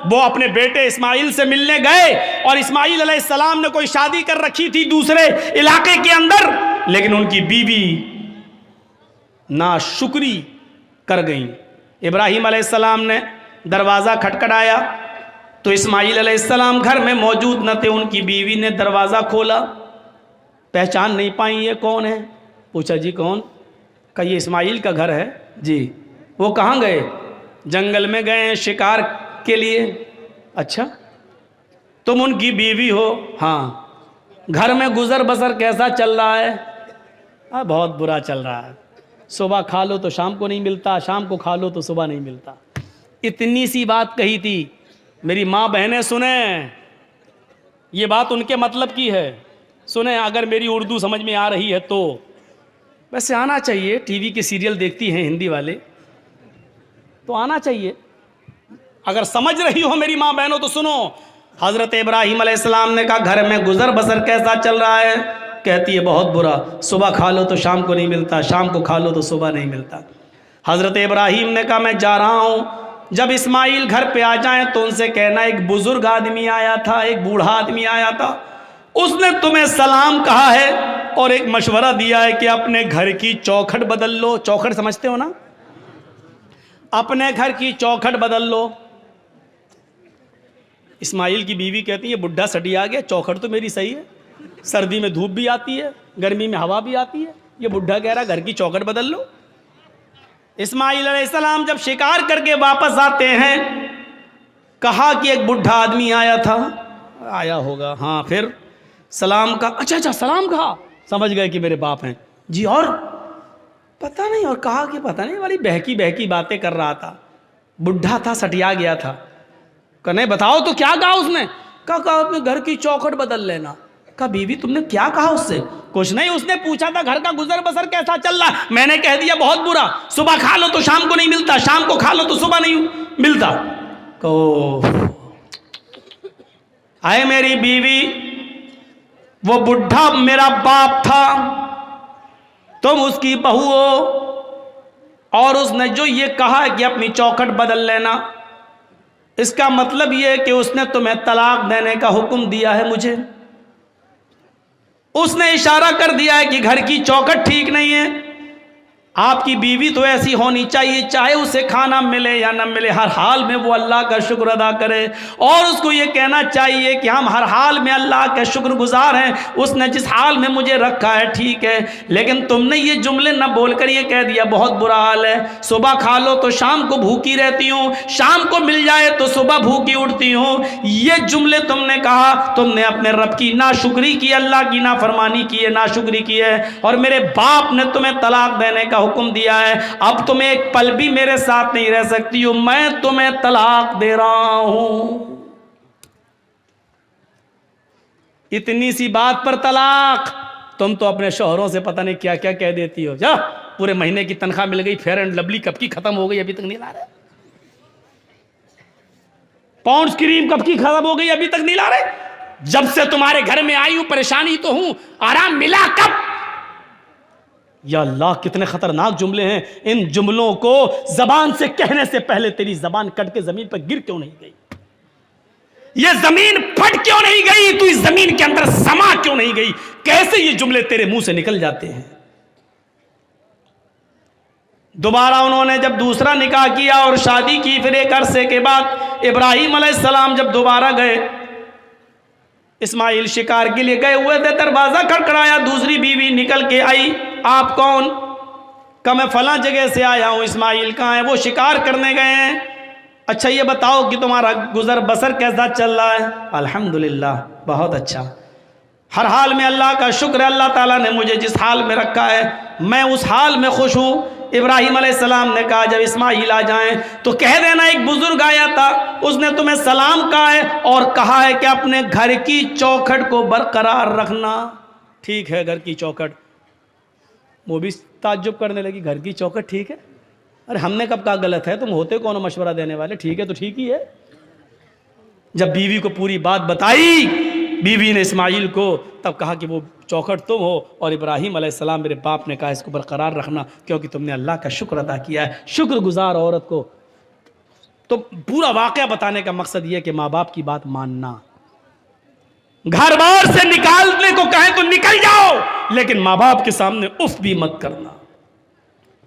वो अपने बेटे इस्माइल से मिलने गए और इस्माइल अलैहिस्सलाम ने कोई शादी कर रखी थी दूसरे इलाके के अंदर, लेकिन उनकी बीवी नाशुक्री कर गई। इब्राहिम अलैहिस्सलाम ने दरवाज़ा खटखटाया तो इस्माइल अलैहिस्सलाम घर में मौजूद न थे। उनकी बीवी ने दरवाज़ा खोला, पहचान नहीं पाई ये कौन है। पूछा जी कौन? कहा ये इस्माइल का घर है जी। वो कहाँ गए? जंगल में गए हैं शिकार के लिए। अच्छा, तुम उनकी बीवी हो? हाँ। घर में गुजर बसर कैसा चल रहा है? बहुत बुरा चल रहा है। सुबह खा लो तो शाम को नहीं मिलता, शाम को खा लो तो सुबह नहीं मिलता। इतनी सी बात कही थी। मेरी माँ बहनें सुने, ये बात उनके मतलब की है, सुने। अगर मेरी उर्दू समझ में आ रही है तो वैसे आना चाहिए, टीवी के सीरियल देखती हैं हिंदी वाले तो आना चाहिए। अगर समझ रही हो मेरी माँ बहनों तो सुनो। हज़रत इब्राहीम अलैहिस्सलाम ने कहा घर में गुजर बसर कैसा चल रहा है? कहती है बहुत बुरा, सुबह खा लो तो शाम को नहीं मिलता, शाम को खा लो तो सुबह नहीं मिलता। हज़रत इब्राहीम ने कहा मैं जा रहा हूँ, जब इस्माइल घर पे आ जाएं तो उनसे कहना एक बुजुर्ग आदमी आया था, एक बूढ़ा आदमी आया था, उसने तुम्हें सलाम कहा है और एक मशवरा दिया है कि अपने घर की चौखट बदल लो। चौखट समझते हो ना? अपने घर की चौखट बदल लो। इस्माइल की बीवी कहती है बुढ़ा सटी आ गया, चौखट तो मेरी सही है, सर्दी में धूप भी आती है, गर्मी में हवा भी आती है, ये बुढ़ा कह रहा घर की चौखट बदल लो। इस्माइल अलैहिस्सलाम जब शिकार करके वापस आते हैं, कहा कि एक बुढ़ा आदमी आया था। आया होगा, हाँ। फिर सलाम का, अच्छा सलाम कहा, समझ गए कि मेरे बाप हैं जी। और पता नहीं, और कहा कि पता नहीं वाली बहकी बहकी बातें कर रहा था, बुढ़ा था, सटिया गया था। कने बताओ तो क्या कहा उसने? कहा अपने घर की चौखट बदल लेना। कहा बीवी तुमने क्या कहा उससे? कुछ नहीं, उसने पूछा था घर का गुजर बसर कैसा चल रहा, मैंने कह दिया बहुत बुरा, सुबह खा लो तो शाम को नहीं मिलता, शाम को खा लो तो सुबह नहीं मिलता। कहो आए मेरी बीवी, वो बुढ़ा मेरा बाप था, तुम उसकी बहू हो और उसने जो ये कहा कि अपनी चौखट बदल लेना, इसका मतलब ये है कि उसने तुम्हें तलाक देने का हुक्म दिया है मुझे। उसने इशारा कर दिया है कि घर की चौखट ठीक नहीं है। आपकी बीवी तो ऐसी होनी चाहिए, चाहे उसे खाना मिले या न मिले, हर हाल में वो अल्लाह का शुक्र अदा करे और उसको ये कहना चाहिए कि हम हर हाल में अल्लाह के शुक्रगुजार हैं, उसने जिस हाल में मुझे रखा है ठीक है। लेकिन तुमने ये जुमले न बोलकर ये कह दिया बहुत बुरा हाल है, सुबह खा लो तो शाम को भूखी रहती हूँ, शाम को मिल जाए तो सुबह भूखी उठती हूँ। ये जुमले तुमने कहा, तुमने अपने रब की नाशुक्री की, अल्लाह की नाफरमानी की है, नाशुक्री की है और मेरे बाप ने तुम्हें तलाक देने का हुक्म दिया है। अब तुम एक पल भी मेरे साथ नहीं रह सकती हो, मैं तुम्हें तलाक दे रहा हूं। इतनी सी बात पर तलाक? तुम तो अपने शौहरों से पता नहीं क्या क्या कह देती हो। जा, पूरे महीने की तनख्वाह मिल गई, फेयर एंड लवली कब की खत्म हो गई, अभी तक नहीं ला रहे। पाउंड्स क्रीम कब की खत्म हो गई, अभी तक नहीं ला रहे। जब से तुम्हारे घर में आई हूं परेशानी तो हूं, आराम मिला कब? या अल्लाह कितने खतरनाक जुमले हैं। इन जुमलों को जबान से कहने से पहले तेरी जबान कट के जमीन पर गिर क्यों नहीं गई? ये जमीन फट क्यों नहीं गई? तू इस जमीन के अंदर समा क्यों नहीं गई? कैसे ये जुमले तेरे मुंह से निकल जाते हैं? दोबारा उन्होंने जब दूसरा निकाह किया और शादी की, फिर एक अरसे के बाद इब्राहीम अलैहिस्सलाम जब दोबारा गए, इस्माइल शिकार के लिए गए हुए थे, दरवाजा खटखटाया, दूसरी बीवी निकल के आई। आप कौन? कहा मैं फला जगह से आया हूं। इस्माइल कहाँ है? वो शिकार करने गए हैं। अच्छा ये बताओ कि तुम्हारा गुजर बसर कैसा चल रहा है? अल्हम्दुलिल्लाह बहुत अच्छा, हर हाल में अल्लाह का शुक्र है, अल्लाह ताला ने मुझे जिस हाल में रखा है मैं उस हाल में खुश हूँ। इब्राहीम अलैहिस्सलाम ने कहा जब इस्माइल आ जाएं तो कह देना एक बुजुर्ग आया था, उसने तुम्हें सलाम कहा है और कहा है कि अपने घर की चौखट को बरकरार रखना। ठीक है, घर की चौखट। वो भी ताज्जुब करने लगी, घर की चौखट ठीक है? अरे हमने कब कहा गलत है? तुम होते कौन मशवरा देने वाले? ठीक है तो ठीक ही है। जब बीवी को पूरी बात बताई बीवी ने इस्माइल को, तब कहा कि वो चौखट तुम हो और इब्राहीम अलैहिस्सलाम मेरे बाप ने कहा इसको बरकरार रखना क्योंकि तुमने अल्लाह का शुक्र अदा किया है। शुक्रगुजार औरत को तो पूरा वाकया बताने का मकसद यह कि माँ बाप की बात मानना। घर बार से निकालने को कहें तो निकल जाओ, लेकिन माँ बाप के सामने उफ भी मत करना।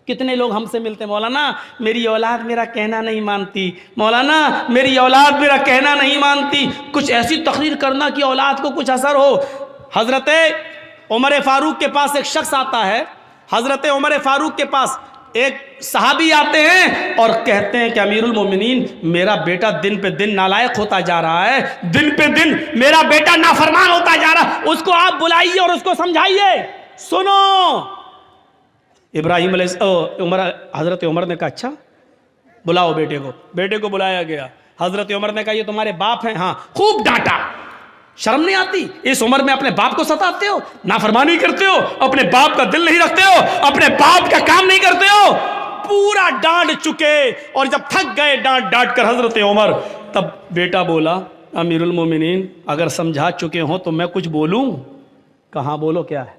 कितने लोग हमसे मिलते, मौलाना मेरी औलाद मेरा कहना नहीं मानती, मौलाना मेरी औलाद मेरा कहना नहीं मानती। कुछ ऐसी तकरीर करना कि औलाद को कुछ असर हो। हजरत उमर फारूक के पास एक शख्स आता है, हजरत उमर फारूक के पास एक सहाबी आते हैं और कहते हैं कि अमीरुल मोमिनीन, मेरा बेटा दिन पे दिन नालायक होता जा रहा है, दिन पे दिन मेरा बेटा नाफरमान होता जा रहा है, उसको आप बुलाइए और उसको समझाइए। सुनो, इब्राहिम उमर, हजरत उमर ने कहा अच्छा बुलाओ बेटे को। बेटे को बुलाया गया। हजरत उमर ने कहा ये तुम्हारे बाप हैं? हाँ। खूब डांटा, शर्म नहीं आती? इस उम्र में अपने बाप को सताते हो, नाफरमानी करते हो, अपने बाप का दिल नहीं रखते हो, अपने बाप का काम नहीं करते हो। पूरा डांट चुके और जब थक गए डांट डांट कर हजरत उमर, तब बेटा बोला अमीरुल मोमिनीन अगर समझा चुके हो तो मैं कुछ बोलूं? कहाँ बोलो क्या है,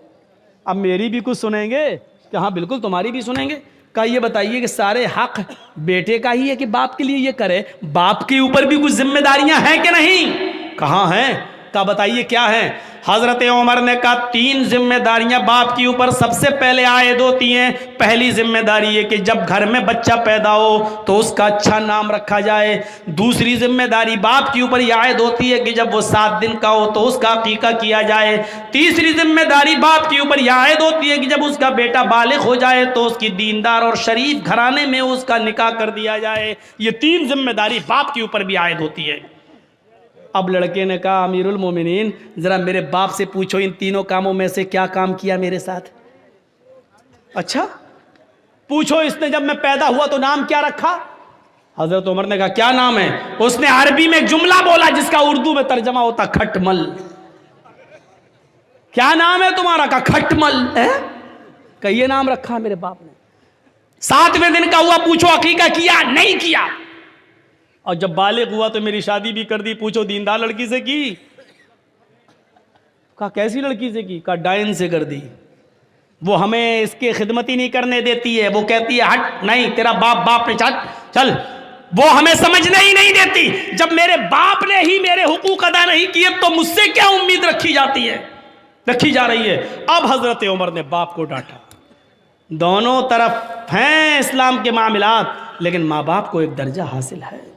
अब मेरी भी कुछ सुनेंगे? कहाँ बिल्कुल तुम्हारी भी सुनेंगे। कहा ये बताइए कि सारे हक बेटे का ही है कि बाप के लिए ये करे? बाप के ऊपर भी कुछ जिम्मेदारियां हैं कि नहीं? कहाँ हैं? का बताइए क्या है? हजरत उमर ने कहा 3 जिम्मेदारियां बाप के ऊपर सबसे पहले आयद होती हैं। पहली जिम्मेदारी है कि जब घर में बच्चा पैदा हो तो उसका अच्छा नाम रखा जाए। दूसरी जिम्मेदारी बाप के ऊपर यह आयद होती है कि जब वो 7 दिन का हो तो उसका अकीका किया जाए। तीसरी जिम्मेदारी बाप के ऊपर यह आयद होती है कि जब उसका बेटा बालिग हो जाए तो उसकी दीनदार और शरीफ घराने में उसका निकाह कर दिया जाए। ये 3 जिम्मेदारी बाप के ऊपर भी आयद होती है। अब लड़के ने कहा अमीरुल मोमिनीन जरा मेरे बाप से पूछो इन तीनों कामों में से क्या काम किया मेरे साथ? अच्छा पूछो, इसने जब मैं पैदा हुआ तो नाम क्या रखा? हजरत उमर ने कहा क्या नाम है? उसने अरबी में एक जुमला बोला जिसका उर्दू में तर्जमा होता खटमल। क्या नाम है तुम्हारा? का खटमल है। कहिए नाम रखा मेरे बाप ने। 7वें दिन का हुआ, पूछो अकीका किया? नहीं किया। और जब बालिग हुआ तो मेरी शादी भी कर दी, पूछो दीनदार लड़की से की? कहा कैसी लड़की से की? कहा डायन से कर दी। वो हमें इसके खिदमत ही नहीं करने देती है, वो कहती है हट, नहीं तेरा बाप बाप ने चल, वो हमें समझने ही नहीं देती। जब मेरे बाप ने ही मेरे हुकूक अदा नहीं किए तो मुझसे क्या उम्मीद रखी जाती है, रखी जा रही है? अब हजरत उमर ने बाप को डांटा। दोनों तरफ हैं इस्लाम के मामलात, लेकिन माँ बाप को एक दर्जा हासिल है।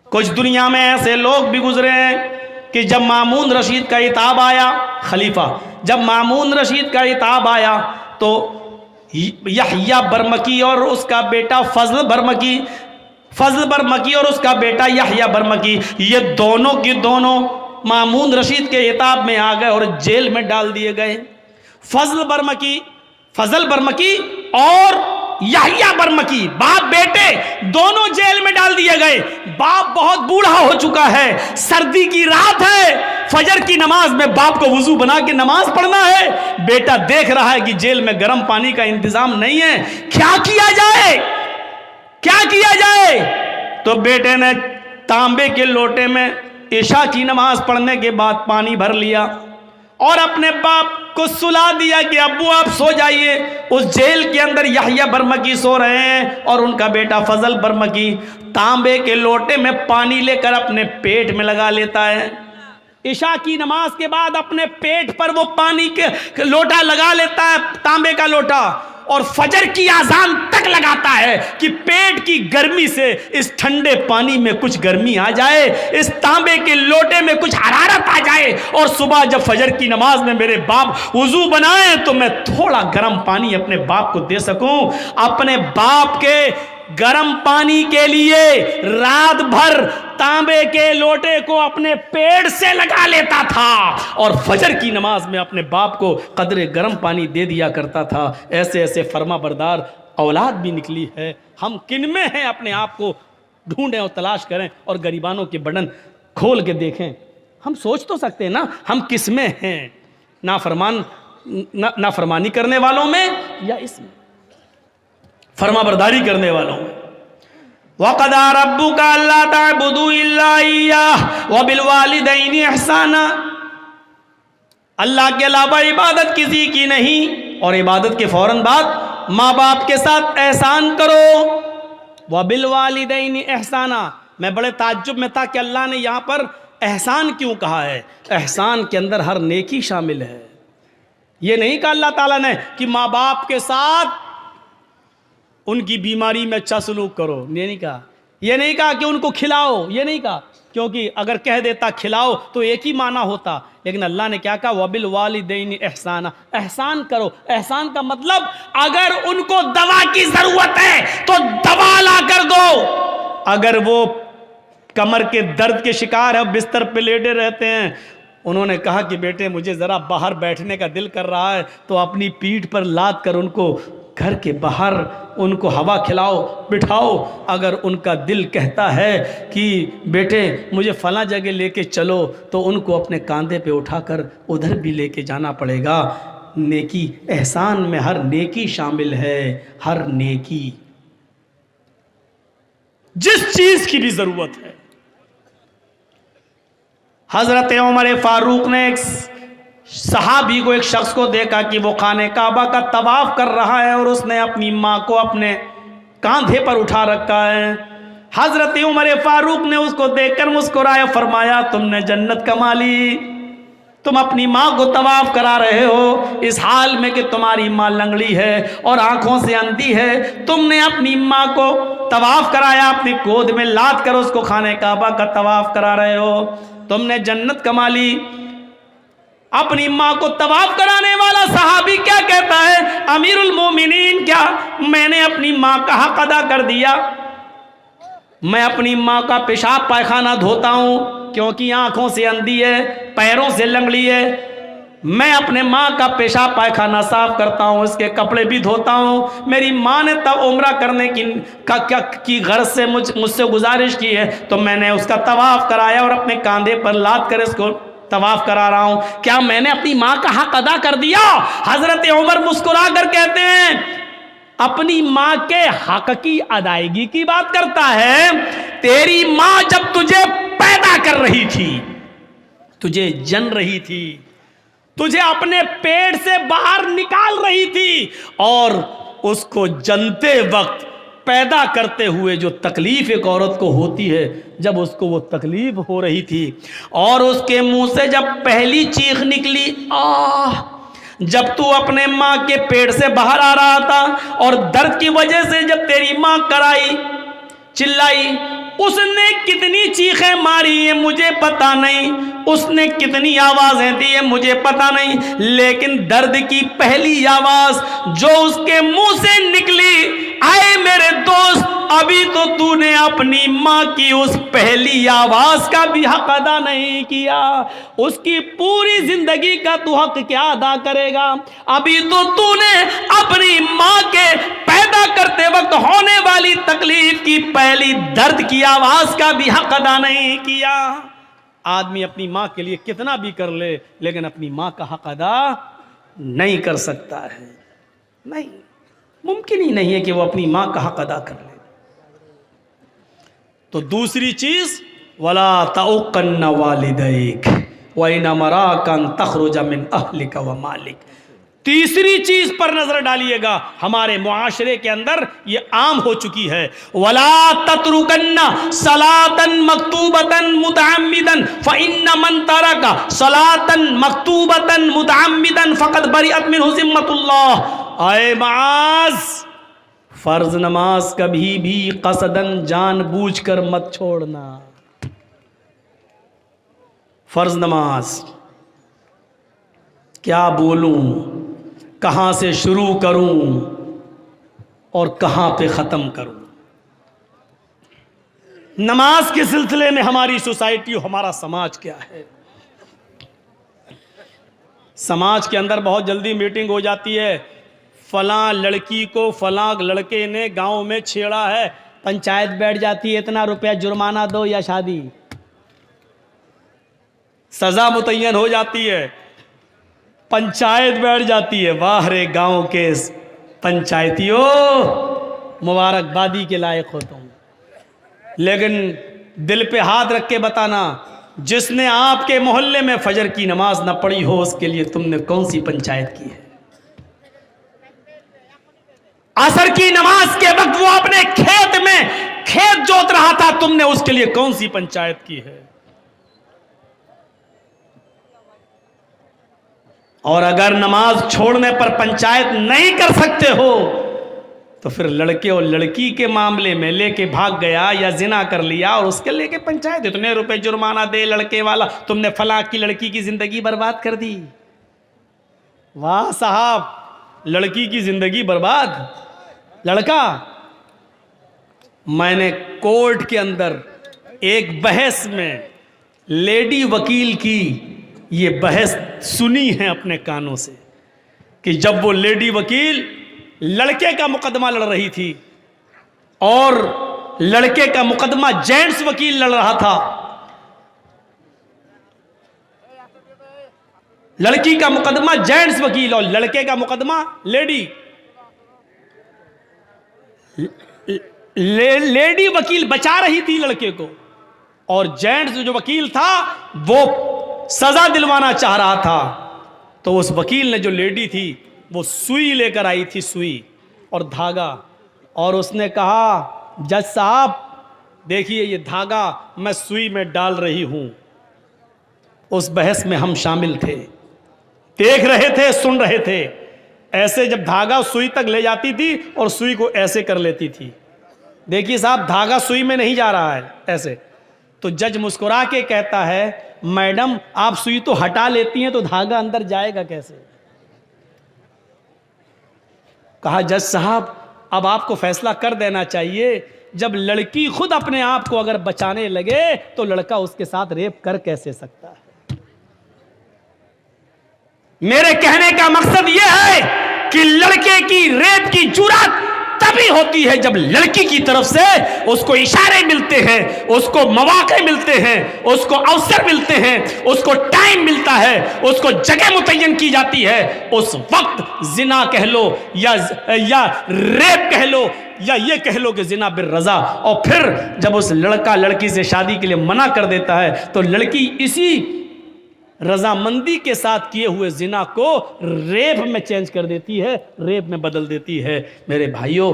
कुछ दुनिया में ऐसे लोग भी गुजरे हैं कि जब मामून रशीद का इताब आया, खलीफा, जब मामून रशीद का इताब आया तो यहया बरमकी और उसका बेटा फजल बरमकी और उसका बेटा यहया बरमकी, ये दोनों की दोनों मामून रशीद के इताब में आ गए और जेल में डाल दिए गए। फजल बरमकी और यहया बरमकी, बाप बेटे दोनों जेल में डाल दिए गए। बाप बहुत बूढ़ा हो चुका है, सर्दी की रात है, फजर की नमाज में बाप को वुजू बना के नमाज पढ़ना है। बेटा देख रहा है कि जेल में गर्म पानी का इंतजाम नहीं है, क्या किया जाए, क्या किया जाए? तो बेटे ने तांबे के लोटे में इशा की नमाज पढ़ने के बाद पानी भर लिया और अपने बाप को सुला दिया कि अब्बू आप सो जाइए। उस जेल के अंदर यहया बरमकी सो रहे हैं और उनका बेटा फजल बरमकी तांबे के लोटे में पानी लेकर अपने पेट में लगा लेता है। इशा की नमाज के बाद अपने पेट पर वो पानी के लोटा लगा लेता है, तांबे का लोटा, और फजर की आजान तक लगाता है कि पेट की गर्मी से इस ठंडे पानी में कुछ गर्मी आ जाए, इस तांबे के लोटे में कुछ हरारत आ जाए, और सुबह जब फजर की नमाज में मेरे बाप वुजू बनाए तो मैं थोड़ा गर्म पानी अपने बाप को दे सकूं। अपने बाप के गर्म पानी के लिए रात भर तांबे के लोटे को अपने पेट से लगा लेता था और फजर की नमाज में अपने बाप को कदरे गर्म पानी दे दिया करता था। ऐसे ऐसे फर्मा बरदार औलाद भी निकली है। हम किन में हैं, अपने आप को ढूंढें और तलाश करें और गरीबानों के बटन खोल के देखें। हम सोच तो सकते हैं ना हम किस में हैं, नाफरमानी करने वालों में या इसमें फर्मा बरदारी करने वालों में। वक़दा रब्बुका अल्ला ताबुदू इल्ला इय्याह व बिल वालिदैनि इहसाना, अल्लाह के अलावा इबादत किसी की नहीं, और इबादत के फौरन बाद माँ बाप के साथ एहसान करो। वबिल वालिदैनि एहसाना। मैं बड़े ताज्जुब में था कि अल्लाह ने यहाँ पर एहसान क्यों कहा है। एहसान के अंदर हर नेकी शामिल है। ये नहीं कहा अल्लाह ताला ने कि माँ बाप के साथ उनकी बीमारी में अच्छा सलूक करो, ये नहीं कहा। ये नहीं कहा कि उनको खिलाओ, ये नहीं कहा, क्योंकि अगर कह देता खिलाओ तो एक ही माना होता। लेकिन अल्लाह ने क्या कहा, वबिल वालिदैनि एहसाना, एहसान करो। एहसान का मतलब अगर उनको दवा की जरूरत है तो दवा ला कर दो। अगर वो कमर के दर्द के शिकार है, बिस्तर पे लेटे रहते हैं, उन्होंने कहा कि बेटे मुझे ज़रा बाहर बैठने का दिल कर रहा है, तो अपनी पीठ पर लाद कर उनको घर के बाहर उनको हवा खिलाओ, बिठाओ। अगर उनका दिल कहता है कि बेटे मुझे फला जगह लेके चलो, तो उनको अपने कंधे पे उठाकर उधर भी लेके जाना पड़ेगा। नेकी, एहसान में हर नेकी शामिल है, हर नेकी, जिस चीज की भी जरूरत है। हजरत उमर फारूक ने एक सहाबी को, एक शख्स को देखा कि वो खाने काबा का तवाफ कर रहा है और उसने अपनी माँ को अपने कांधे पर उठा रखा है। हजरत उमर फारूक ने उसको देखकर मुस्कुराया, फरमाया तुमने जन्नत कमा ली। तुम अपनी माँ को तवाफ करा रहे हो इस हाल में कि तुम्हारी माँ लंगड़ी है और आंखों से अंधी है। तुमने अपनी माँ को तवाफ कराया, अपनी गोद में लाद कर उसको खाने काबा का तवाफ करा रहे हो, तुमने जन्नत कमा ली। अपनी माँ को तवाफ कराने वाला सहाबी क्या कहता है, अमीरुल मोमिनीन, क्या मैंने अपनी माँ का हक अदा कर दिया? मैं अपनी माँ का पेशाब पायखाना धोता हूँ क्योंकि आंखों से अंधी है, पैरों से लंगड़ी है। मैं अपने माँ का पेशाब पायखाना साफ करता हूँ, इसके कपड़े भी धोता हूँ। मेरी माँ ने तब उम्रा करने की गर्ज से मुझसे गुजारिश की है, तो मैंने उसका तवाफ कराया और अपने कंधे पर लाद कर इसको तवाफ करा रहा हूँ। क्या मैंने अपनी माँ का हक अदा कर दिया? हजरत उमर मुस्कुरा कर कहते हैं, अपनी माँ के हक की अदायगी की बात करता है। तेरी माँ जब तुझे पैदा कर रही थी, तुझे जन रही थी, तुझे अपने पेट से बाहर निकाल रही थी, और उसको जनते वक्त पैदा करते हुए जो तकलीफ एक औरत को होती है, जब उसको वो तकलीफ हो रही थी और उसके मुंह से जब पहली चीख निकली, आह, जब तू अपने माँ के पेट से बाहर आ रहा था और दर्द की वजह से जब तेरी माँ कराई, चिल्लाई, उसने कितनी चीखें मारी है मुझे पता नहीं, उसने कितनी आवाजें दी है मुझे पता नहीं, लेकिन दर्द की पहली आवाज जो उसके मुंह से निकली, आए मेरे दोस्त, अभी तो तूने अपनी माँ की उस पहली आवाज का भी हक अदा नहीं किया। उसकी पूरी जिंदगी का तू हक क्या अदा करेगा? अभी तो तूने अपनी माँ के पैदा करते वक्त होने वाली तकलीफ की पहली दर्द की आवाज का भी हक अदा नहीं किया। आदमी अपनी माँ के लिए कितना भी कर ले, लेकिन अपनी माँ का हक अदा नहीं कर सकता है। नहीं, मुमकिन ही नहीं है कि वो अपनी माँ का हक अदा कर ले। तो दूसरी चीज, वला तउक्कन्ना वालिदैक व इन मराकन तखरुज मिन अहलिका व मालिक। तीसरी चीज पर नजर डालिएगा, हमारे मुआशरे के अंदर ये आम हो चुकी है, वला ततरुकन्ना सलातन मक्तूबतन मुतअम्मिदन फइन्न मन तरका सलातन मक्तूबतन मुतअम्मिदन फक़द बरिअत मिन्हु ज़िम्मतुल्लाह। आए माज, फर्ज नमाज कभी भी कसदन जानबूझकर मत छोड़ना। फर्ज नमाज क्या बोलूं, कहां से शुरू करूं और कहां पे ख़त्म करूं। नमाज के सिलसिले में हमारी सोसाइटी, हमारा समाज क्या है? समाज के अंदर बहुत जल्दी मीटिंग हो जाती है, फलां लड़की को फलां लड़के ने गांव में छेड़ा है, पंचायत बैठ जाती है, इतना रुपया जुर्माना दो या शादी, सजा मुतय्यन हो जाती है, पंचायत बैठ जाती है। वाह रे गांव के पंचायतियों, मुबारकबादी के लायक हो तुम। लेकिन दिल पे हाथ रख के बताना, जिसने आपके मोहल्ले में फजर की नमाज न पढ़ी हो, उसके लिए तुमने कौन सी पंचायत की है? असर की नमाज के वक्त वो अपने खेत में खेत जोत रहा था, तुमने उसके लिए कौन सी पंचायत की है? और अगर नमाज छोड़ने पर पंचायत नहीं कर सकते हो तो फिर लड़के और लड़की के मामले में लेके भाग गया या जिना कर लिया और उसके लेके पंचायत, इतने रुपए जुर्माना दे लड़के वाला, तुमने फलां की लड़की की जिंदगी बर्बाद कर दी। वाह साहब, लड़की की जिंदगी बर्बाद, लड़का। मैंने कोर्ट के अंदर एक बहस में लेडी वकील की ये बहस सुनी है अपने कानों से कि जब वो लेडी वकील लड़के का मुकदमा लड़ रही थी और लड़के का मुकदमा जेंट्स वकील लड़ रहा था, लड़की का मुकदमा जेंट्स वकील और लड़के का मुकदमा लेडी लेडी वकील बचा रही थी लड़के को, और जेंट्स जो वकील था वो सजा दिलवाना चाह रहा था। तो उस वकील ने, जो लेडी थी, वो सुई लेकर आई थी, सुई और धागा, और उसने कहा जज साहब देखिए ये धागा मैं सुई में डाल रही हूं। उस बहस में हम शामिल थे, देख रहे थे, सुन रहे थे। ऐसे जब धागा सुई तक ले जाती थी और सुई को ऐसे कर लेती थी, देखिए साहब धागा सुई में नहीं जा रहा है ऐसे, तो जज मुस्कुरा के कहता है मैडम आप सुई तो हटा लेती हैं तो धागा अंदर जाएगा कैसे? कहा जज साहब अब आपको फैसला कर देना चाहिए, जब लड़की खुद अपने आप को अगर बचाने लगे तो लड़का उसके साथ रेप कर कैसे सकता है? मेरे कहने का मकसद यह है कि लड़के की रेप की जुर्रत तभी होती है जब लड़की की तरफ से उसको इशारे मिलते हैं, उसको मौके मिलते हैं, उसको अवसर मिलते हैं, उसको टाइम मिलता है, उसको जगह मुतय्यन की जाती है। उस वक्त जिना कह लो या रेप कह लो या ये कह लो कि जिना बिर रजा। और फिर जब उस लड़का लड़की से शादी के लिए मना कर देता है तो लड़की इसी रजामंदी के साथ किए हुए जिना को रेप में चेंज कर देती है, रेप में बदल देती है मेरे भाइयों।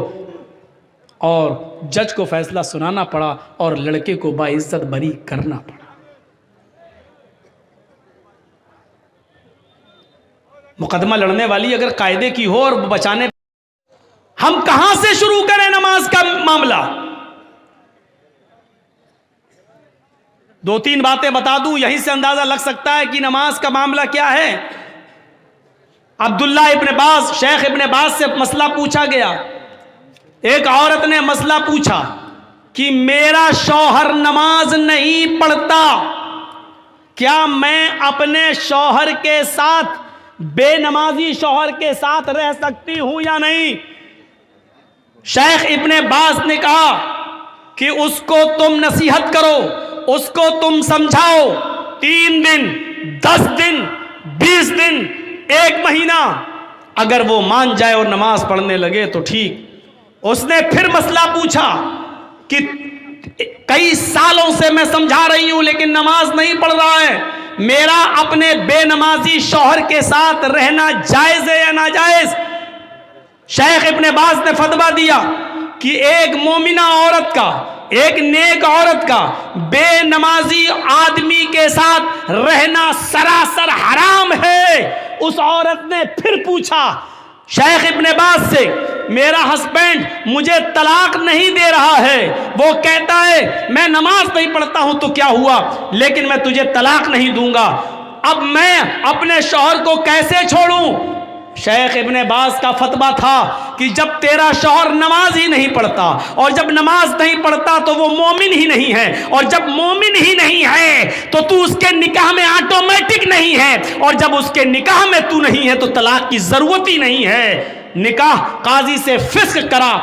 और जज को फैसला सुनाना पड़ा और लड़के को बाइज्जत बरी करना पड़ा। मुकदमा लड़ने वाली अगर कायदे की हो और बचाने, हम कहां से शुरू करें नमाज का मामला? दो तीन बातें बता दूं, यहीं से अंदाजा लग सकता है कि नमाज का मामला क्या है। अब्दुल्ला इब्न बाज, शेख इब्न बाज से मसला पूछा गया। एक औरत ने मसला पूछा कि मेरा शौहर नमाज नहीं पढ़ता, क्या मैं अपने शौहर के साथ, बेनमाजी शौहर के साथ रह सकती हूं या नहीं? शेख इब्न बाज ने कहा कि उसको तुम नसीहत करो, उसको तुम समझाओ, 3 दिन, 10 दिन, 20 दिन, 1 महीना, अगर वो मान जाए और नमाज पढ़ने लगे तो ठीक। उसने फिर मसला पूछा कि कई सालों से मैं समझा रही हूं लेकिन नमाज नहीं पढ़ रहा है, मेरा अपने बेनमाजी शौहर के साथ रहना जायज है या नाजायज? शेख इब्न बाज ने फतवा दिया कि एक मोमिना औरत का, एक नेक औरत का बेनमाजी आदमी के साथ रहना सरासर हराम है। उस औरत ने फिर पूछा शेख इब्न बाज से, मेरा हस्बैंड मुझे तलाक नहीं दे रहा है, वो कहता है मैं नमाज नहीं पढ़ता हूं तो क्या हुआ, लेकिन मैं तुझे तलाक नहीं दूंगा, अब मैं अपने शौहर को कैसे छोड़ूं? शेख इब्न बाज का फतवा था कि जब तेरा शौहर नमाज ही नहीं पढ़ता, और जब नमाज नहीं पढ़ता तो वो मोमिन ही नहीं है, और जब मोमिन ही नहीं है तो तू उसके निकाह में ऑटोमेटिक नहीं है, और जब उसके निकाह में तू नहीं है तो तलाक की जरूरत ही नहीं है। निकाह काजी से फिस्क करा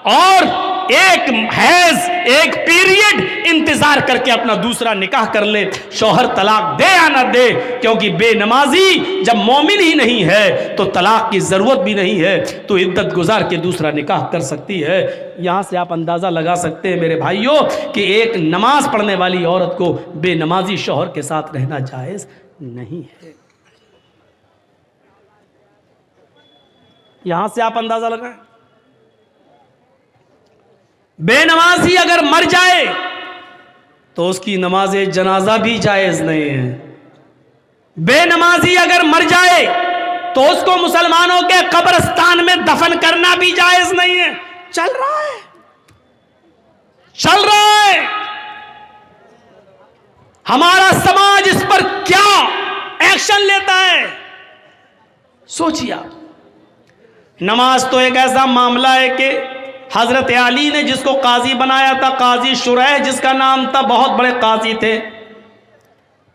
और एक हैज, एक पीरियड इंतजार करके अपना दूसरा निकाह कर ले, शौहर तलाक दे या ना दे, क्योंकि बेनमाजी जब मोमिन ही नहीं है तो तलाक की जरूरत भी नहीं है, तो इद्दत गुजार के दूसरा निकाह कर सकती है। यहां से आप अंदाजा लगा सकते हैं मेरे भाइयों कि एक नमाज पढ़ने वाली औरत को बेनमाजी शौहर के साथ रहना जायज नहीं है। यहां से आप अंदाजा लगाएं। बेनमाजी अगर मर जाए तो उसकी नमाज जनाजा भी जायज नहीं है। बेनमाजी अगर मर जाए तो उसको मुसलमानों के कब्रिस्तान में दफन करना भी जायज नहीं है। चल रहा है, चल रहा है। हमारा समाज इस पर क्या एक्शन लेता है, सोचिए आप। नमाज तो एक ऐसा मामला है कि हजरत अली ने जिसको काजी बनाया था, काजी शुरैह जिसका नाम था, बहुत बड़े काजी थे।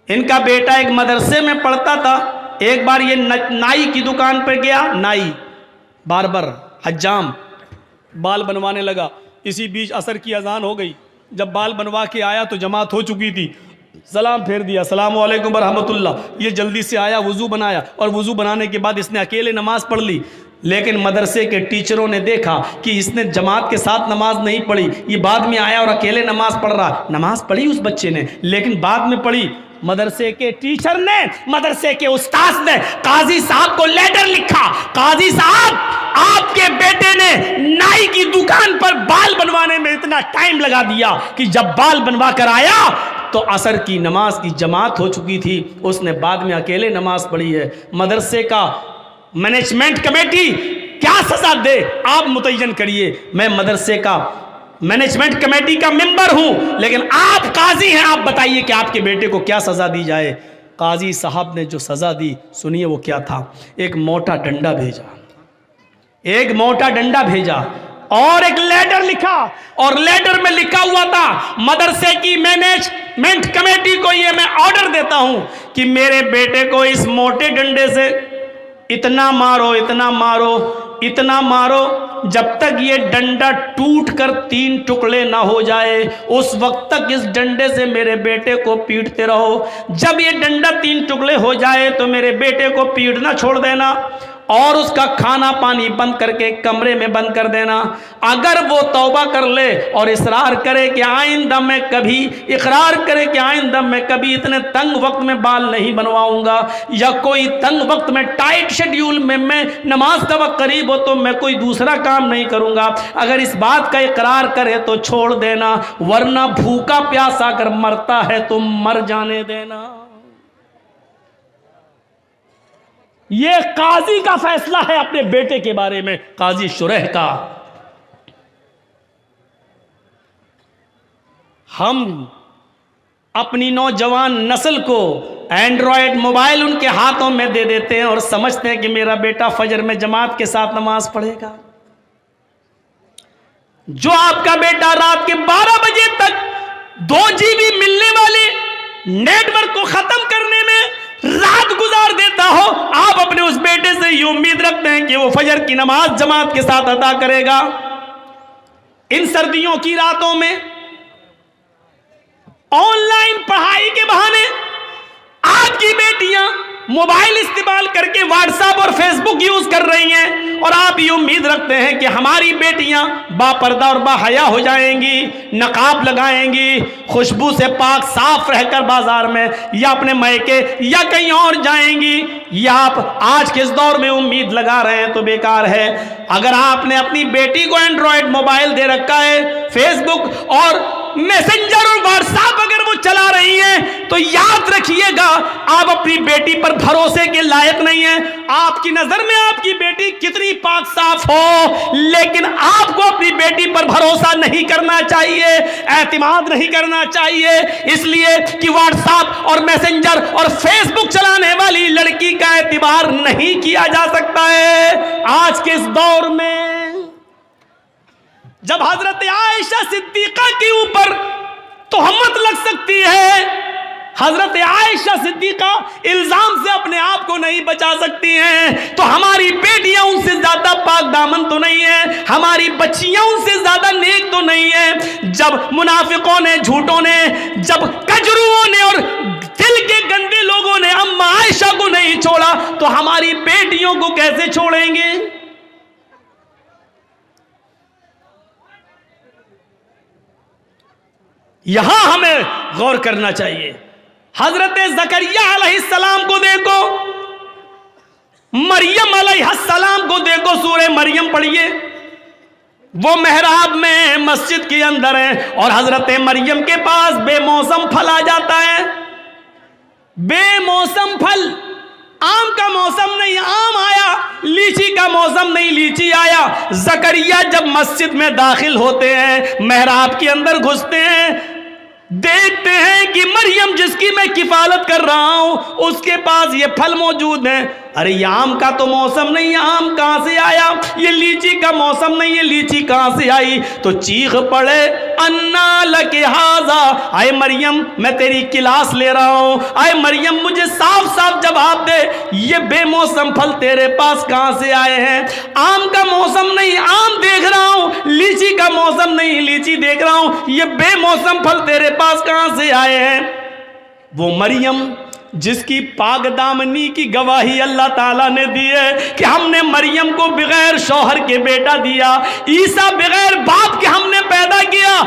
इनका बेटा एक मदरसे में पढ़ता था। एक बार ये नाई की दुकान पर गया, नाई बार्बर हज्जाम बाल बनवाने लगा। इसी बीच असर की अजान हो गई। जब बाल बनवा के आया तो जमात हो चुकी थी। सलाम फेर दिया, अस्सलाम वालेकुम रहमतुल्लाह। ये जल्दी से आया, वुजू बनाया और वुजू बनाने के बाद इसने अकेले नमाज पढ़ ली। लेकिन मदरसे के टीचरों ने देखा कि इसने जमात के साथ नमाज नहीं पढ़ी, ये बाद में आया और अकेले नमाज पढ़ रहा। नमाज पढ़ी उस बच्चे ने, लेकिन बाद में पढ़ी। मदरसे के टीचर ने, मदरसे के उस्ताद ने काजी साहब को लेटर लिखा, काजी साहब आपके बेटे ने नाई की दुकान पर बाल बनवाने में इतना टाइम लगा दिया कि जब बाल बनवा कर आया तो असर की नमाज की जमात हो चुकी थी। उसने बाद में अकेले नमाज पढ़ी है। मदरसे का मैनेजमेंट कमेटी क्या सजा दे, आप मुतय्यन करिए। मैं मदरसे का मैनेजमेंट कमेटी का मेंबर हूं, लेकिन आप काजी हैं, आप बताइए कि आपके बेटे को क्या सजा दी जाए। काजी साहब ने जो सजा दी, सुनिए वो क्या था। एक मोटा डंडा भेजा, एक मोटा डंडा भेजा और एक लेटर लिखा, और लेटर में लिखा हुआ था, मदरसे की मैनेजमेंट कमेटी को ये मैं ऑर्डर देता हूं कि मेरे बेटे को इस मोटे डंडे से इतना मारो, इतना मारो, इतना मारो, जब तक ये डंडा टूट कर 3 टुकड़े ना हो जाए, उस वक्त तक इस डंडे से मेरे बेटे को पीटते रहो। जब ये डंडा 3 टुकड़े हो जाए तो मेरे बेटे को पीटना छोड़ देना और उसका खाना पानी बंद करके कमरे में बंद कर देना। अगर वो तौबा कर ले और इसरार करे कि आइंदा मैं कभी, इकरार करे कि आइंदा मैं कभी इतने तंग वक्त में बाल नहीं बनवाऊंगा, या कोई तंग वक्त में टाइट शेड्यूल में मैं नमाज का वक्त करीब हो तो मैं कोई दूसरा काम नहीं करूंगा, अगर इस बात का इकरार करे तो छोड़ देना, वरना भूखा प्यासा अगर मरता है तो मर जाने देना। यह काजी का फैसला है अपने बेटे के बारे में, काजी शुरैह का। हम अपनी नौजवान नस्ल को एंड्रॉयड मोबाइल उनके हाथों में दे देते हैं और समझते हैं कि मेरा बेटा फजर में जमात के साथ नमाज पढ़ेगा। जो आपका बेटा रात के 12 बजे तक 2 GB मिलने वाले नेटवर्क को खत्म करने में रात गुजार देता हो, आप अपने उस बेटे से ये उम्मीद रखते हैं कि वो फजर की नमाज जमात के साथ अदा करेगा। इन सर्दियों की रातों में ऑनलाइन पढ़ाई के बहाने आपकी बेटियां मोबाइल इस्तेमाल करके व्हाट्सएप और फेसबुक यूज कर रही हैं, और आप ये उम्मीद रखते हैं कि हमारी बेटियां बापर्दा और बाहया हो जाएंगी, नकाब लगाएंगी, खुशबू से पाक साफ रहकर बाजार में या अपने मैके या कहीं और जाएंगी। या आप आज के इस दौर में उम्मीद लगा रहे हैं तो बेकार है। अगर आपने अपनी बेटी को एंड्रॉयड मोबाइल दे रखा है, फेसबुक और मैसेंजर और व्हाट्सएप अगर वो चला रही हैं, तो याद रखिएगा आप अपनी बेटी पर भरोसे के लायक नहीं है। आपकी नजर में आपकी बेटी कितनी पाक साफ हो, लेकिन आपको अपनी बेटी पर भरोसा नहीं करना चाहिए, एतमाद नहीं करना चाहिए, इसलिए कि व्हाट्सएप और मैसेंजर और फेसबुक चलाने वाली लड़की का एतबार नहीं किया जा सकता है। आज के इस दौर में जब हजरत आयशा सिद्दीका के ऊपर तोहमत लग सकती है, हजरत आयशा सिद्दीका इल्जाम से अपने आप को नहीं बचा सकती हैं, तो हमारी बेटियां उनसे ज्यादा पाक दामन तो नहीं है, हमारी बच्चियां उनसे ज्यादा नेक तो नहीं है। जब मुनाफिकों ने, झूठों ने, जब कजरुओं ने और दिल के गंदे लोगों ने अम्मा आयशा को नहीं छोड़ा, तो हमारी बेटियों को कैसे छोड़ेंगे। यहां हमें गौर करना चाहिए। हजरत जकरिया अलैहिस्सलाम को देखो, मरियम अलैहिस्सलाम को देखो, सूरह मरियम पढ़िए। वो मेहराब में मस्जिद के अंदर है और हजरत मरियम के पास बेमौसम फल आ जाता है। बेमौसम फल, आम का मौसम नहीं आम आया, लीची का मौसम नहीं लीची आया। जकरिया जब मस्जिद में दाखिल होते हैं, मेहराब के अंदर घुसते हैं, देखते हैं कि मरियम जिसकी मैं किफालत कर रहा हूं उसके पास ये फल मौजूद है। अरे ये आम का तो मौसम नहीं, ये आम कहां से आया? ये लीची का मौसम नहीं, ये लीची कहां से आई? तो चीख पड़े, अन्ना लके हाजा, आए मरियम मैं तेरी क्लास ले रहा हूं, आए मरियम मुझे साफ साफ जवाब दे, ये बेमौसम फल तेरे पास कहां से आए हैं? आम का मौसम नहीं आम देख रहा हूं, लीची का मौसम नहीं लीची देख रहा हूं, ये बेमौसम फल तेरे पास कहां से आए हैं? वो मरियम जिसकी पाक दामनी की गवाही अल्लाह ताला ने दी है कि हमने मरियम को बगैर शौहर के बेटा दिया, ईसा बगैर बाप के हमने पैदा किया,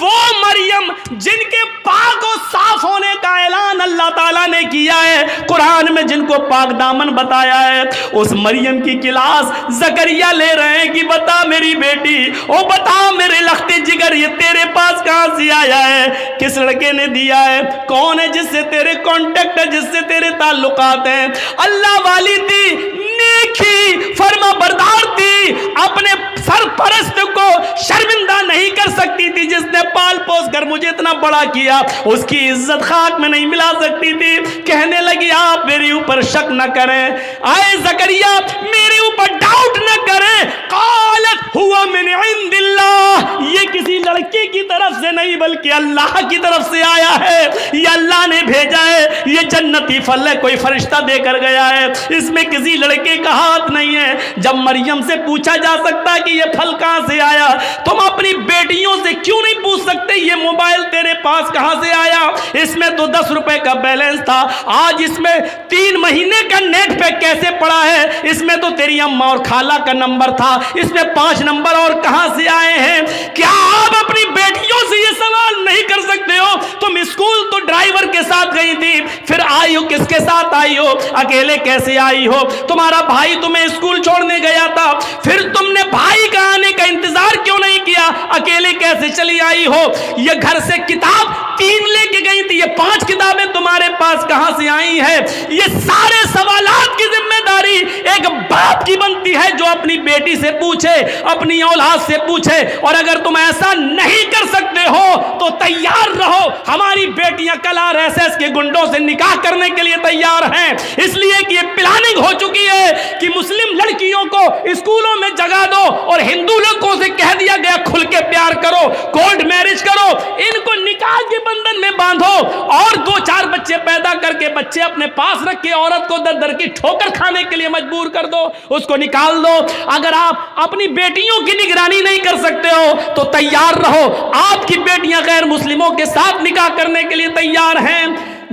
वो मरियम जिनके पाक और साफ होने का ऐलान अल्लाह ताला ने किया है, कुरान में जिनको पाक दामन बताया है, उस मरियम की क्लास जकरिया ले रहे हैं कि बता मेरी बेटी, ओ बता मेरे लख्ते जिगर, ये तेरे पास कहां से आया है? किस लड़के ने दिया है? कौन है जिससे तेरे कॉन्टेक्ट है, जिससे तेरे ताल्लुकात हैं? अल्लाह वाली थी, नेकी फर्मा बरदार थी, अपने सरपरस्त को शर्मिंदा नहीं कर सकती थी, जिसने पाल पोस कर मुझे इतना बड़ा किया, उसकी इज्जत खाक में नहीं मिला सकती थी। कहने लगी आप मेरे ऊपर शक न करें, आए जकरिया मेरे ऊपर डाउट न करें, कालत हुआ मिन इंदिल्लाह, ये किसी लड़के की तरफ से नहीं बल्कि अल्लाह की तरफ से आया है, ये अल्लाह ने भेजा है, ये जन्नती फल है, कोई फरिश्ता देकर गया है, इसमें किसी लड़के का हाथ नहीं है। जब मरियम से पूछा जा सकता कि ये फल कहां से आया, तुम अपनी बेटियों से क्यों नहीं पूछ सकते ये मोबाइल तेरे पास कहां से आया? इसमें तो 10 रुपए का बैलेंस था, आज इसमें 3 महीने का नेट पैक कैसे पड़ा है? इसमें तो तेरी अम्मा और खाला का नंबर था, इसमें 5 नंबर और कहां से आए हैं? क्या आप अपनी बेटियों से ये सवाल नहीं कर सकते हो? तुम स्कूल तो ड्राइवर के साथ गई थी, फिर आई हो किसके साथ आई हो? अकेले कैसे आई हो? तुम्हारा भाई तुम्हें स्कूल छोड़ने गया था, फिर तुमने भाई का आने का इंतजार क्यों नहीं किया? अकेले कैसे चली आई हो? ये घर से किताब 3 लेके गई थी, ये 5 किताबें तुम्हारे पास कहां से आई है? ये सारे सवालात की जिम्मेदारी एक बाप की बनती है, जो अपनी बेटी से पूछे, अपनी औलाद से पूछे। और अगर तुम ऐसा नहीं कर सकते हो तो तैयार रहो, हमारी बेटियां कल आरएसएस के गुंडों से निकाह करने के लिए तैयार हैं, इसलिए कि ये प्लानिंग हो चुकी है कि मुस्लिम लड़कियों को स्कूलों में जगा दो और हिंदू लोगों से कह दिया गया खुल के प्यार करो, कोर्ट मैरिज करो, इनको निकाह के बंधन में बांधो और 2-4 बच्चे पैदा करके बच्चे अपने पास रख के औरत को दर दर की ठोकर खाने के लिए मजबूर कर दो, उसको निकाल दो। अगर आप अपनी बेटियों की निगरानी नहीं कर सकते हो तो तैयार रहो, आपकी बेटियां गैर मुस्लिमों के साथ निकाह करने के लिए तैयार हैं।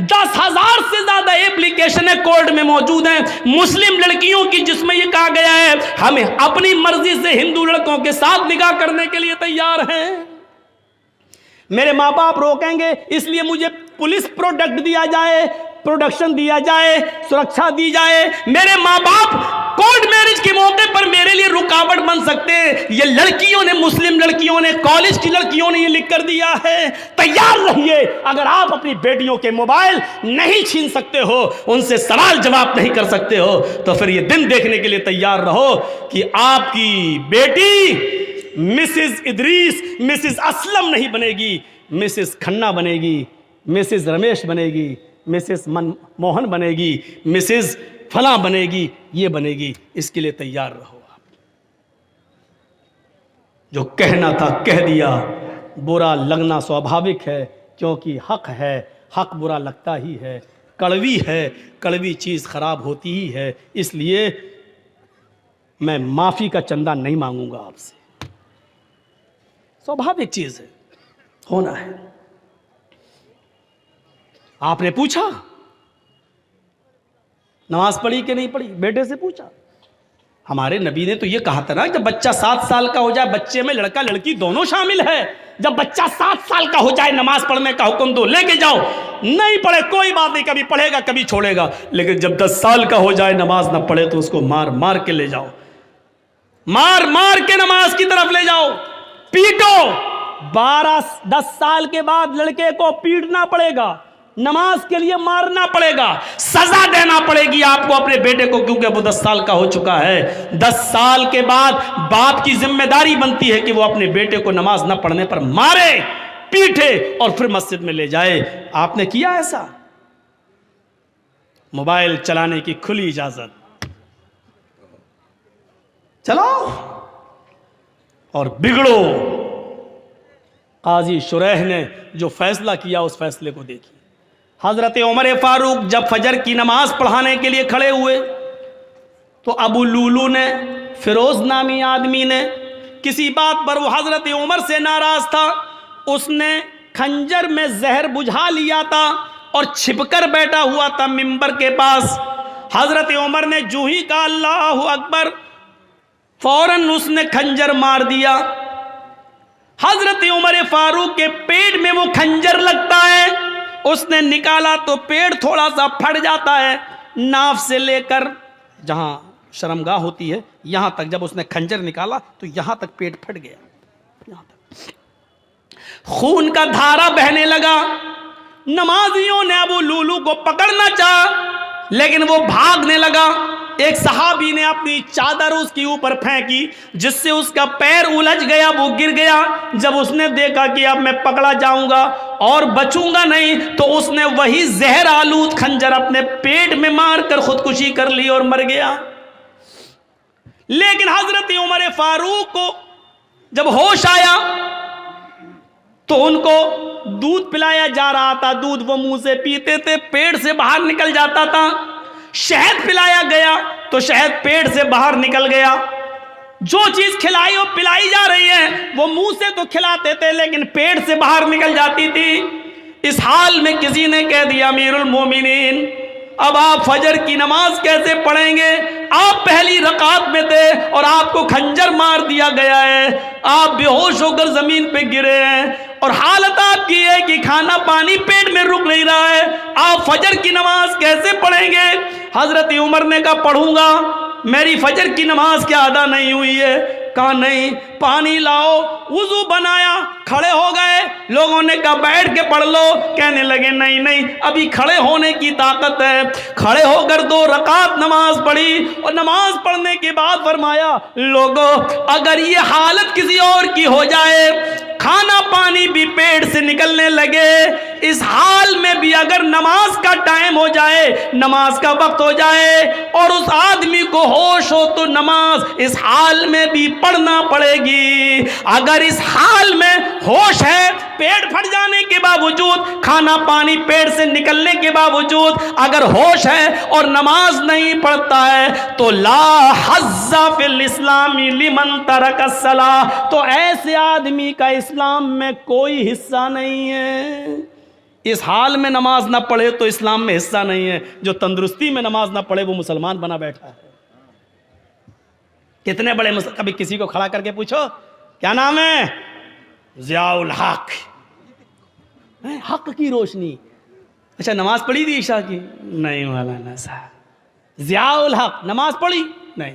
10,000 से ज्यादा एप्लीकेशन कोर्ट में मौजूद हैं मुस्लिम लड़कियों की, जिसमें यह कहा गया है हमें अपनी मर्जी से हिंदू लड़कों के साथ निकाह करने के लिए तैयार हैं। मेरे माँ बाप रोकेंगे इसलिए मुझे पुलिस प्रोडक्ट दिया जाए, प्रोडक्शन दिया जाए, सुरक्षा दी जाए। मेरे माँ बाप कोर्ट मैरिज के मौके पर मेरे लिए रुकावट बन सकते हैं। ये लड़कियों ने, मुस्लिम लड़कियों ने, कॉलेज की लड़कियों ने ये लिख कर दिया है। तैयार रहिए, अगर आप अपनी बेटियों के मोबाइल नहीं छीन सकते हो, उनसे सवाल जवाब नहीं कर सकते हो, तो फिर ये दिन देखने के लिए तैयार रहो कि आपकी बेटी मिसेस इदरीस, मिसेस असलम नहीं बनेगी, मिसेस खन्ना बनेगी, मिसेस रमेश बनेगी, मिसेस मनमोहन बनेगी, मिसेस फला बनेगी, ये बनेगी। इसके लिए तैयार रहो। आप जो कहना था कह दिया, बुरा लगना स्वाभाविक है क्योंकि हक है, हक बुरा लगता ही है, कड़वी है, कड़वी चीज खराब होती ही है, इसलिए मैं माफी का चंदा नहीं मांगूंगा आपसे। स्वाभाविक चीज है, होना है। आपने पूछा नमाज पढ़ी कि नहीं पढ़ी, बेटे से पूछा। हमारे नबी ने तो ये कहा था ना, जब बच्चा 7 साल का हो जाए, बच्चे में लड़का लड़की दोनों शामिल है, जब बच्चा 7 साल का हो जाए नमाज पढ़ने का हुक्म दो, लेके जाओ। नहीं पढ़े कोई बात नहीं, कभी पढ़ेगा कभी छोड़ेगा, लेकिन जब 10 साल का हो जाए नमाज ना पढ़े तो उसको मार मार के ले जाओ। मार मार के नमाज की तरफ ले जाओ, पीटो। 12-10 साल के बाद लड़के को पीटना पड़ेगा, नमाज के लिए मारना पड़ेगा, सजा देना पड़ेगी आपको अपने बेटे को, क्योंकि वो 10 साल का हो चुका है। 10 साल के बाद बाप की जिम्मेदारी बनती है कि वो अपने बेटे को नमाज न पढ़ने पर मारे, पीटे और फिर मस्जिद में ले जाए। आपने किया ऐसा? मोबाइल चलाने की खुली इजाजत, चलाओ और बिगड़ो। काजी शुरैह ने जो फैसला किया उस फैसले को देखिए। हजरत उमर फारूक जब फजर की नमाज पढ़ाने के लिए खड़े हुए तो अबू लूलू ने, फिरोज नामी आदमी ने, किसी बात पर वो हजरत उमर से नाराज था, उसने खंजर में जहर बुझा लिया था और छिपकर बैठा हुआ था मिंबर के पास। हजरत उमर ने जो ही कहा अल्लाहु अकबर, फौरन उसने खंजर मार दिया। हजरत उमर फारूक के पेट में वो खंजर लगता है, उसने निकाला तो पेट थोड़ा सा फट जाता है, नाफ से लेकर जहां शर्मगाह होती है यहां तक जब उसने खंजर निकाला तो यहां तक पेट फट गया, यहां तक खून का धारा बहने लगा। नमाजियों ने अबू लूलू को पकड़ना चाहा लेकिन वो भागने लगा। एक सहाबी ने अपनी चादर उसके ऊपर फेंकी जिससे उसका पैर उलझ गया, वो गिर गया। जब उसने देखा कि अब मैं पकड़ा जाऊंगा और बचूंगा नहीं, तो उसने वही जहर आलूद खंजर अपने पेट में मारकर खुदकुशी कर ली और मर गया। लेकिन हजरत उमर फारूक को जब होश आया तो उनको दूध पिलाया जा रहा था, दूध वो मुंह से पीते थे, पेट से बाहर निकल जाता था। शहद पिलाया गया तो शहद पेट से बाहर निकल गया। जो चीज खिलाई और पिलाई जा रही है वो मुंह से तो खिलाते थे लेकिन पेट से बाहर निकल जाती थी। इस हाल में किसी ने कह दिया अमीरुल मोमिनीन, अब आप फजर की नमाज कैसे पढ़ेंगे? आप पहली रकात में थे और आपको खंजर मार दिया गया है, आप बेहोश होकर जमीन पे गिरे हैं और हालत आपकी है कि खाना पानी पेट में रुक नहीं रहा है, आप फजर की नमाज कैसे पढ़ेंगे? हजरत उमर ने कहा पढ़ूंगा, मेरी फजर की नमाज क्या अदा नहीं हुई है? कहा नहीं। पानी लाओ, वुजू बनाया, खड़े हो गए। लोगों ने कहा बैठ के पढ़ लो, कहने लगे नहीं नहीं अभी खड़े होने की ताकत है। खड़े होकर 2 रकात नमाज पढ़ी और नमाज पढ़ने के बाद फरमाया लोगों, अगर ये हालत किसी और की हो जाए, खाना पानी भी पेट से निकलने लगे, इस हाल में भी अगर नमाज का टाइम हो जाए, नमाज का वक्त हो जाए और उस आदमी को होश हो तो नमाज इस हाल में भी पढ़ना पड़ेगी। अगर इस हाल में होश है, पेट फट जाने के बावजूद, खाना पानी पेट से निकलने के बावजूद अगर होश है और नमाज नहीं पढ़ता है तो ला हज़्ज़ा फिल इस्लामी लिमन तरक अस्सलाह, तो ऐसे आदमी का इस्लाम में कोई हिस्सा नहीं है। इस हाल में नमाज ना पढ़े तो इस्लाम में हिस्सा नहीं है। जो तंदुरुस्ती में नमाज ना पढ़े वो मुसलमान बना बैठा है। कितने बड़े कभी किसी को खड़ा करके पूछो क्या नाम है? ज़ियाउल हक, हक की रोशनी। अच्छा नमाज पढ़ी थी ईशा की? नहीं मौलाना साहब। ज़ियाउल हक नमाज पढ़ी? नहीं।